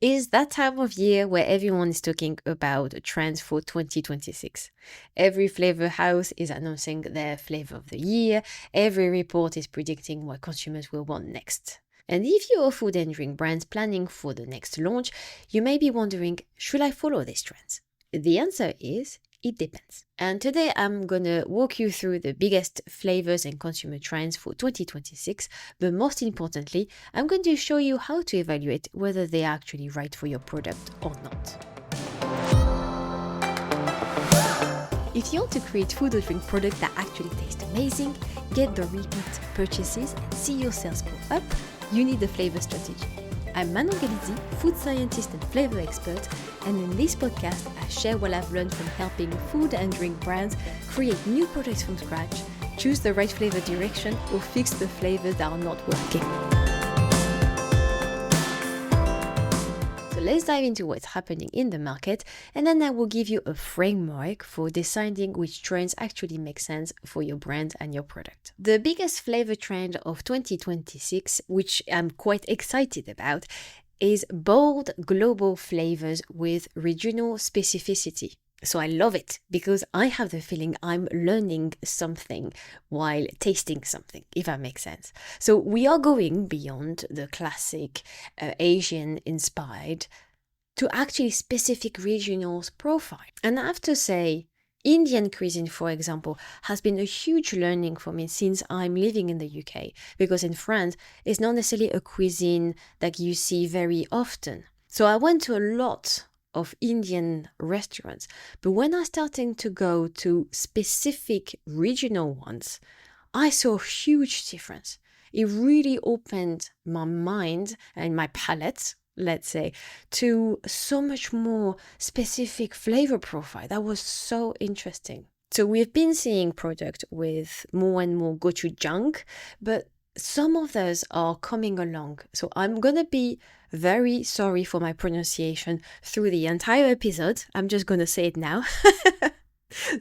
is that time of year where everyone is talking about trends for 2026. Every flavor house is announcing their flavor of the year. Every report is predicting what consumers will want next. And if you're a food and drink brand planning for the next launch, you may be wondering, should I follow these trends? The answer is, it depends. And today I'm gonna walk you through the biggest flavors and consumer trends for 2026, but most importantly, I'm going to show you how to evaluate whether they are actually right for your product or not. If you want to create food or drink products that actually taste amazing, get the repeat purchases and see your sales go up, you need a flavor strategy. I'm Manon Galizzi, food scientist and flavor expert, and in this podcast, I share what I've learned from helping food and drink brands create new products from scratch, choose the right flavor direction, or fix the flavors that are not working. So let's dive into what's happening in the market, and then I will give you a framework for deciding which trends actually make sense for your brand and your product. The biggest flavor trend of 2026, which I'm quite excited about, is bold global flavors with regional specificity. So I love it because I have the feeling I'm learning something while tasting something, if that makes sense. So we are going beyond the classic Asian-inspired to actually specific regional profile. And I have to say, Indian cuisine, for example, has been a huge learning for me since I'm living in the UK, because in France, it's not necessarily a cuisine that you see very often. So I went to a lot of Indian restaurants, but when I started to go to specific regional ones, I saw a huge difference. It really opened my mind and my palate, let's say, to so much more specific flavor profile. That was so interesting. So we've been seeing product with more and more gochujang, but some of those are coming along. So I'm gonna be very sorry for my pronunciation through the entire episode. I'm just gonna say it now.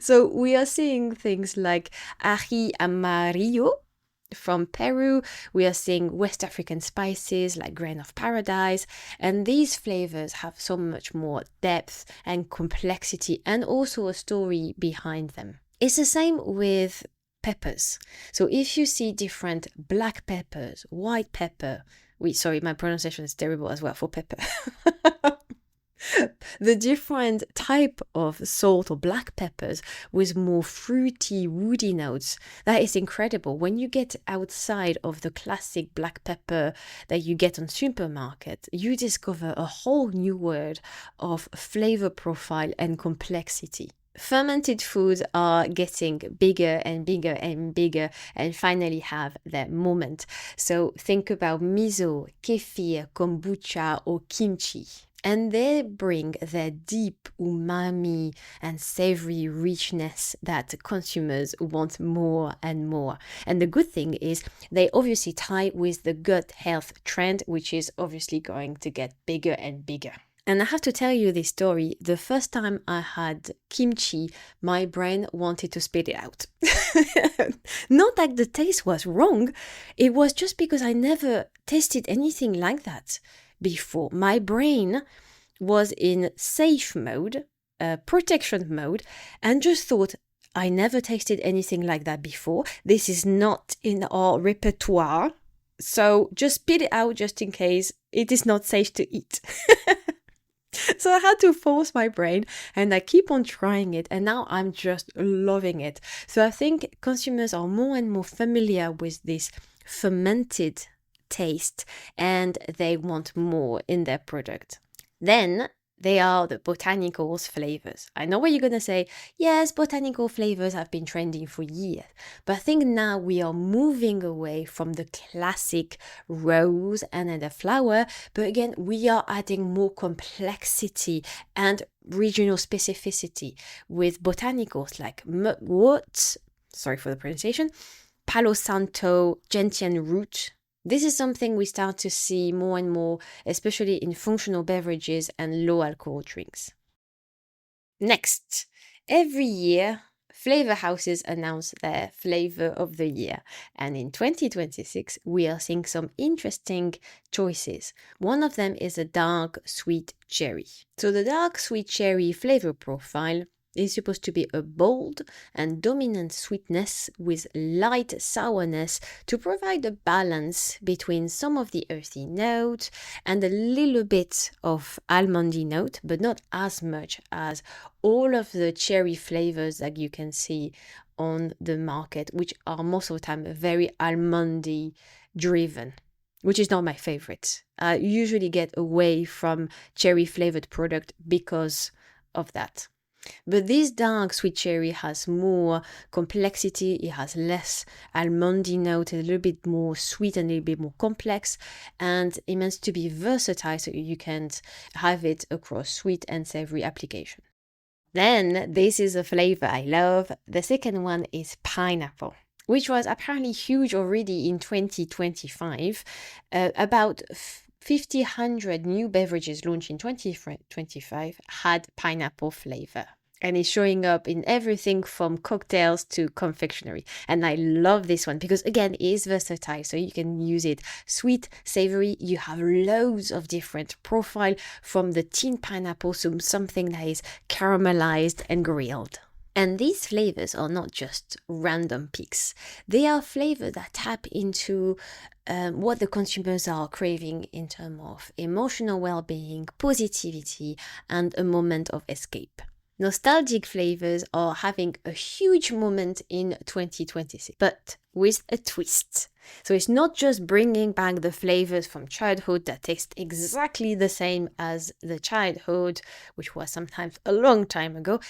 So we are seeing things like ají amarillo from Peru. We are seeing West African spices like grain of paradise, and these flavors have so much more depth and complexity and also a story behind them. It's the same with peppers. So if you see different black peppers, white pepper, sorry, my pronunciation is terrible as well for pepper. The different type of salt or black peppers with more fruity, woody notes, that is incredible. When you get outside of the classic black pepper that you get on supermarket, you discover a whole new world of flavor profile and complexity. Fermented foods are getting bigger and bigger and bigger and finally have their moment. So think about miso, kefir, kombucha, or kimchi. And they bring their deep umami and savory richness that consumers want more and more. And the good thing is they obviously tie with the gut health trend, which is obviously going to get bigger and bigger. And I have to tell you this story. The first time I had kimchi, my brain wanted to spit it out. Not that the taste was wrong. It was just because I never tasted anything like that before. My brain was in safe mode, protection mode, and just thought, I never tasted anything like that before. This is not in our repertoire. So just spit it out just in case it is not safe to eat. So I had to force my brain, and I keep on trying it, and now I'm just loving it. So I think consumers are more and more familiar with this fermented taste, and they want more in their product. Then they are the botanicals flavors. I know what you're going to say. Yes, botanical flavors have been trending for years. But I think now we are moving away from the classic rose and then the flower. But again, we are adding more complexity and regional specificity with botanicals like mugwort, sorry for the pronunciation, Palo Santo, gentian root. This is something we start to see more and more, especially in functional beverages and low alcohol drinks. Next, every year flavor houses announce their flavor of the year. And in 2026, we are seeing some interesting choices. One of them is a dark sweet cherry. So the dark sweet cherry flavor profile is supposed to be a bold and dominant sweetness with light sourness to provide a balance between some of the earthy notes and a little bit of almondy note, but not as much as all of the cherry flavors that you can see on the market, which are most of the time very almondy driven, which is not my favorite. I usually get away from cherry flavored product because of that. But this dark sweet cherry has more complexity, it has less almondy note, a little bit more sweet and a little bit more complex, and it meant to be versatile so you can have it across sweet and savory application. Then this is a flavor I love. The second one is pineapple, which was apparently huge already in 2025. About 100 new beverages launched in 2025 had pineapple flavor. And it's showing up in everything from cocktails to confectionery. And I love this one because, again, it is versatile. So you can use it sweet, savory. You have loads of different profile from the tinned pineapple to something that is caramelized and grilled. And these flavors are not just random picks. They are flavors that tap into what the consumers are craving in terms of emotional well-being, positivity, and a moment of escape. Nostalgic flavors are having a huge moment in 2026, but with a twist. So it's not just bringing back the flavors from childhood that taste exactly the same as the childhood, which was sometimes a long time ago.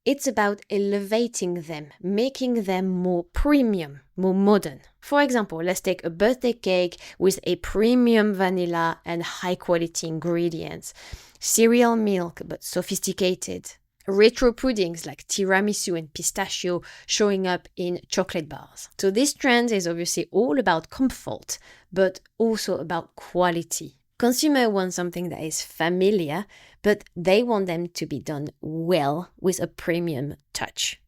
It's about elevating them, making them more premium, more modern. For example, let's take a birthday cake with a premium vanilla and high quality ingredients. Cereal milk, but sophisticated. Retro puddings like tiramisu and pistachio showing up in chocolate bars. So this trend is obviously all about comfort, but also about quality. Consumer want something that is familiar, but they want them to be done well with a premium touch.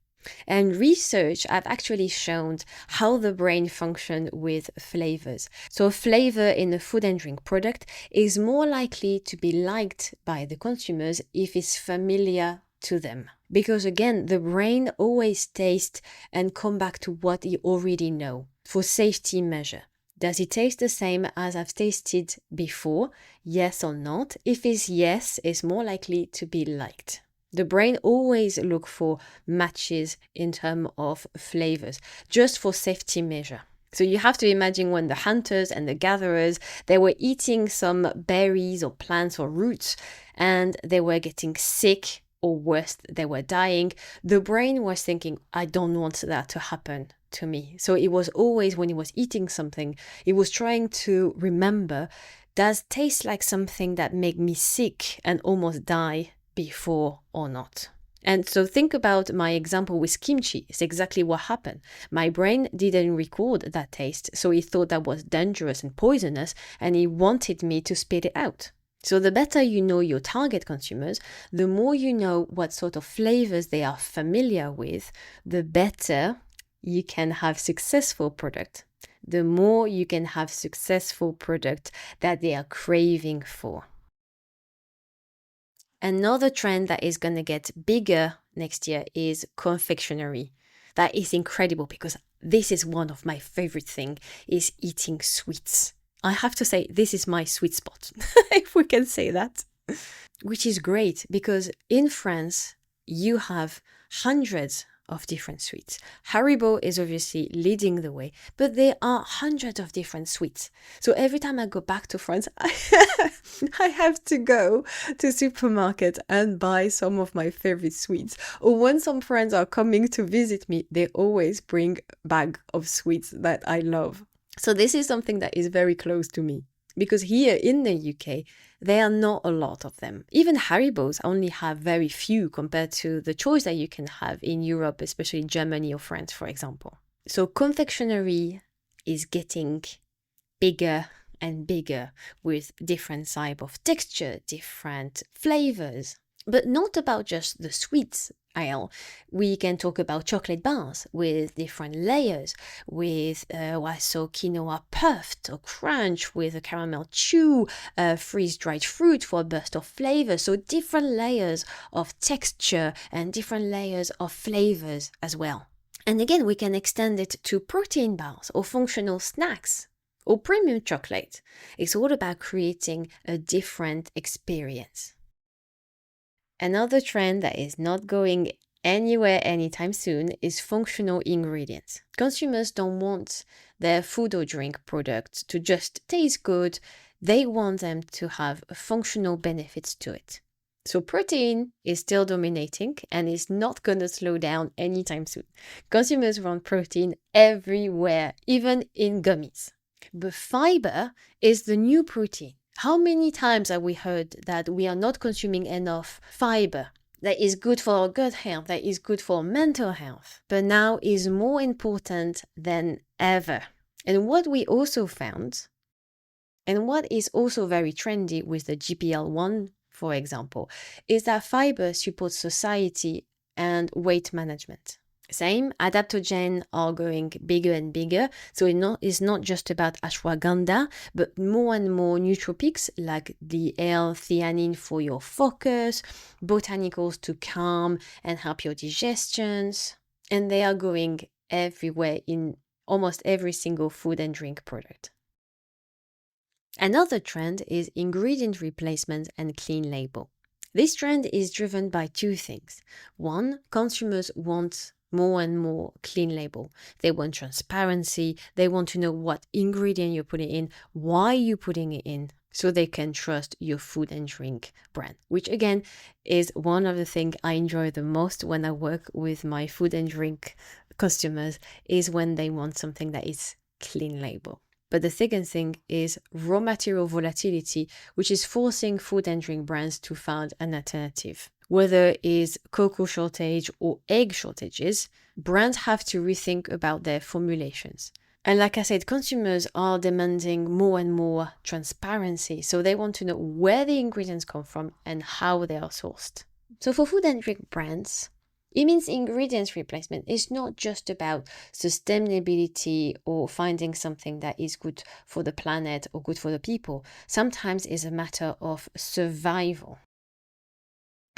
And research have actually shown how the brain functions with flavors. So a flavor in a food and drink product is more likely to be liked by the consumers if it's familiar to them. Because again, the brain always tastes and come back to what you already know for safety measure. Does it taste the same as I've tasted before? Yes or not? If it's yes, it's more likely to be liked. The brain always look for matches in terms of flavors, just for safety measure. So you have to imagine when the hunters and the gatherers, they were eating some berries or plants or roots and they were getting sick or worse, they were dying. The brain was thinking, I don't want that to happen to me. So it was always when it was eating something, it was trying to remember, does taste like something that made me sick and almost die before or not? And so think about my example with kimchi. It's exactly what happened. My brain didn't record that taste, so it thought that was dangerous and poisonous, and it wanted me to spit it out. So the better you know your target consumers, the more you know what sort of flavors they are familiar with, the better you can have successful product. The more you can have successful product that they are craving for. Another trend that is going to get bigger next year is confectionery. That is incredible because this is one of my favorite things, is eating sweets. I have to say, this is my sweet spot, if we can say that. Which is great because in France, you have hundreds of different sweets. Haribo is obviously leading the way, but there are hundreds of different sweets. So every time I go back to France, I have to go to supermarket and buy some of my favorite sweets. Or when some friends are coming to visit me, they always bring a bag of sweets that I love. So this is something that is very close to me. Because here in the UK, there are not a lot of them. Even Haribos only have very few compared to the choice that you can have in Europe, especially Germany or France, for example. So confectionery is getting bigger and bigger with different type of texture, different flavors. But not about just the sweets. aisle. We can talk about chocolate bars with different layers, with I saw quinoa puffed or crunch with a caramel chew, freeze-dried fruit for a burst of flavor. So different layers of texture and different layers of flavors as well. And again, we can extend it to protein bars or functional snacks or premium chocolate. It's all about creating a different experience. Another trend that is not going anywhere anytime soon is functional ingredients. Consumers don't want their food or drink products to just taste good. They want them to have functional benefits to it. So protein is still dominating and is not going to slow down anytime soon. Consumers want protein everywhere, even in gummies. But fiber is the new protein. How many times have we heard that we are not consuming enough fiber that is good for our gut health, that is good for mental health, but now is more important than ever? And what we also found, and what is also very trendy with the GLP-1, for example, is that fiber supports satiety and weight management. Same, adaptogens are going bigger and bigger, so it's not just about ashwagandha, but more and more nootropics like the L-theanine for your focus, botanicals to calm and help your digestions, and they are going everywhere in almost every single food and drink product. Another trend is ingredient replacement and clean label. This trend is driven by two things. One, consumers want more and more clean label. They want transparency. They want to know what ingredient you're putting in, why you're putting it in, so they can trust your food and drink brand, which again is one of the things I enjoy the most when I work with my food and drink customers, is when they want something that is clean label. But the second thing is raw material volatility, which is forcing food and drink brands to find an alternative. Whether it is cocoa shortage or egg shortages, brands have to rethink about their formulations. And like I said, consumers are demanding more and more transparency, so they want to know where the ingredients come from and how they are sourced. So for food and drink brands, it means ingredients replacement is not just about sustainability or finding something that is good for the planet or good for the people. Sometimes it's a matter of survival.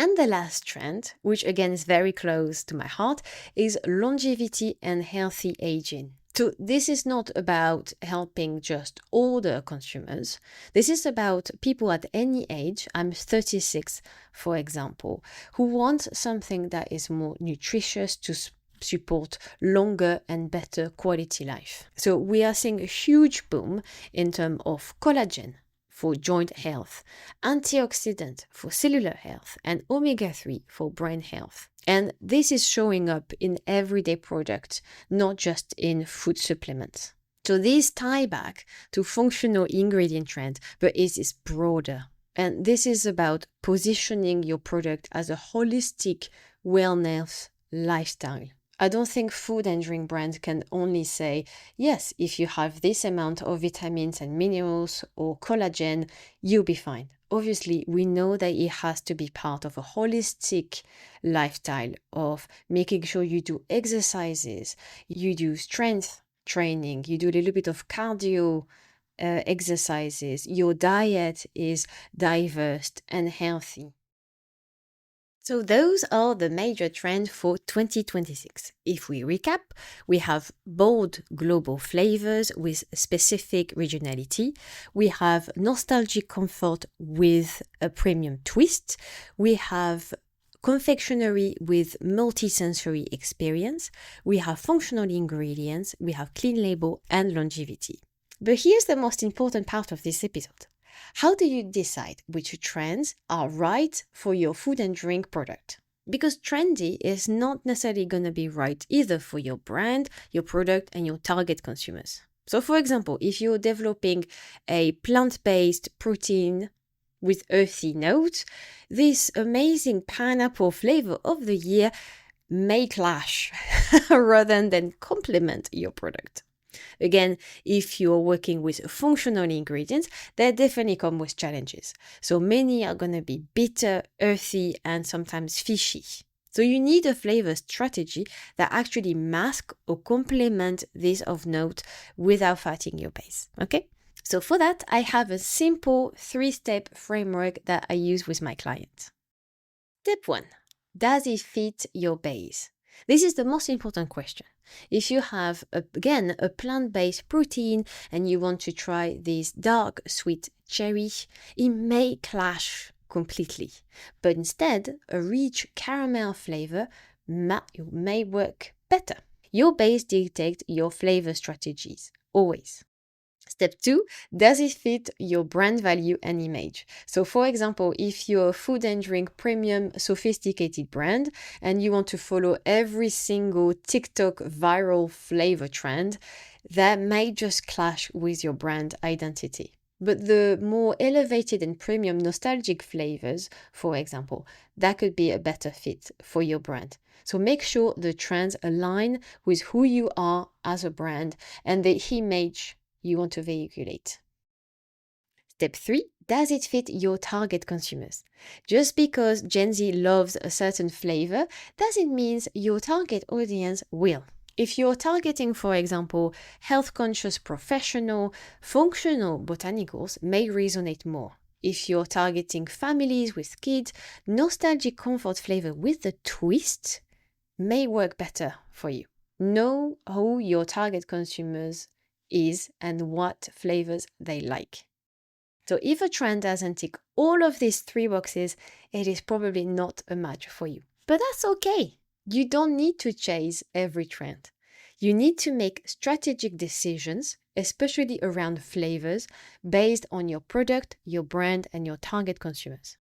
And the last trend, which again is very close to my heart, is longevity and healthy aging. So this is not about helping just older consumers. This is about people at any age. I'm 36, for example, who want something that is more nutritious to support longer and better quality life. So we are seeing a huge boom in terms of collagen for joint health, antioxidant for cellular health, and omega-3 for brain health. And this is showing up in everyday products, not just in food supplements. So this tie back to functional ingredient trend, but it is broader. And this is about positioning your product as a holistic wellness lifestyle. I don't think food and drink brands can only say, yes, if you have this amount of vitamins and minerals or collagen, you'll be fine. Obviously, we know that it has to be part of a holistic lifestyle of making sure you do exercises, you do strength training, you do a little bit of cardio exercises, your diet is diverse and healthy. So those are the major trends for 2026. If we recap, we have bold global flavors with specific regionality. We have nostalgic comfort with a premium twist. We have confectionery with multi-sensory experience. We have functional ingredients. We have clean label and longevity. But here's the most important part of this episode. How do you decide which trends are right for your food and drink product? Because trendy is not necessarily going to be right either for your brand, your product, and your target consumers. So for example, if you're developing a plant-based protein with earthy notes, this amazing pineapple flavor of the year may clash rather than complement your product. Again, if you're working with functional ingredients, they definitely come with challenges. So many are going to be bitter, earthy, and sometimes fishy. So you need a flavor strategy that actually masks or complement this of note without fighting your base, okay? So for that, I have a simple 3-step framework that I use with my clients. Step 1. Does it fit your base? This is the most important question. If you have, again, a plant-based protein and you want to try this dark sweet cherry, it may clash completely. But instead, a rich caramel flavor may work better. Your base dictates your flavor strategies, always. Step 2, does it fit your brand value and image? So for example, if you're a food and drink premium sophisticated brand and you want to follow every single TikTok viral flavor trend, that may just clash with your brand identity. But the more elevated and premium nostalgic flavors, for example, that could be a better fit for your brand. So make sure the trends align with who you are as a brand and the image you want to vehiculate. Step 3, does it fit your target consumers? Just because Gen Z loves a certain flavor doesn't mean your target audience will. If you're targeting, for example, health-conscious professional, functional botanicals may resonate more. If you're targeting families with kids, nostalgic comfort flavor with a twist may work better for you. Know who your target consumers is and what flavors they like. So if a trend doesn't tick all of these 3 boxes, it is probably not a match for you. But that's okay. You don't need to chase every trend. You need to make strategic decisions, especially around flavors, based on your product, your brand, and your target consumers.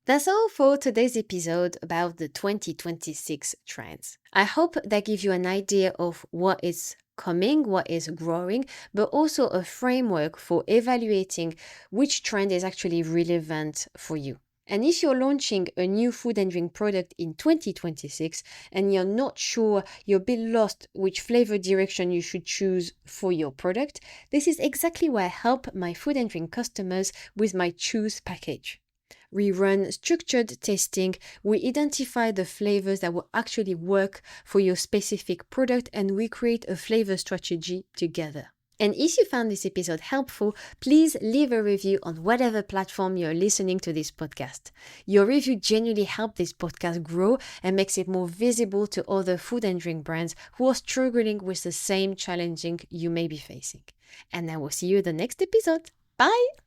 That's all for today's episode about the 2026 trends. I hope that gives you an idea of what is coming, what is growing, but also a framework for evaluating which trend is actually relevant for you. And if you're launching a new food and drink product in 2026 and you're not sure, you're a bit lost which flavor direction you should choose for your product, this is exactly where I help my food and drink customers with my Choose package. We run structured testing, we identify the flavors that will actually work for your specific product, and we create a flavor strategy together. And if you found this episode helpful, please leave a review on whatever platform you're listening to this podcast. Your review genuinely helps this podcast grow and makes it more visible to other food and drink brands who are struggling with the same challenging you may be facing. And I will see you in the next episode. Bye!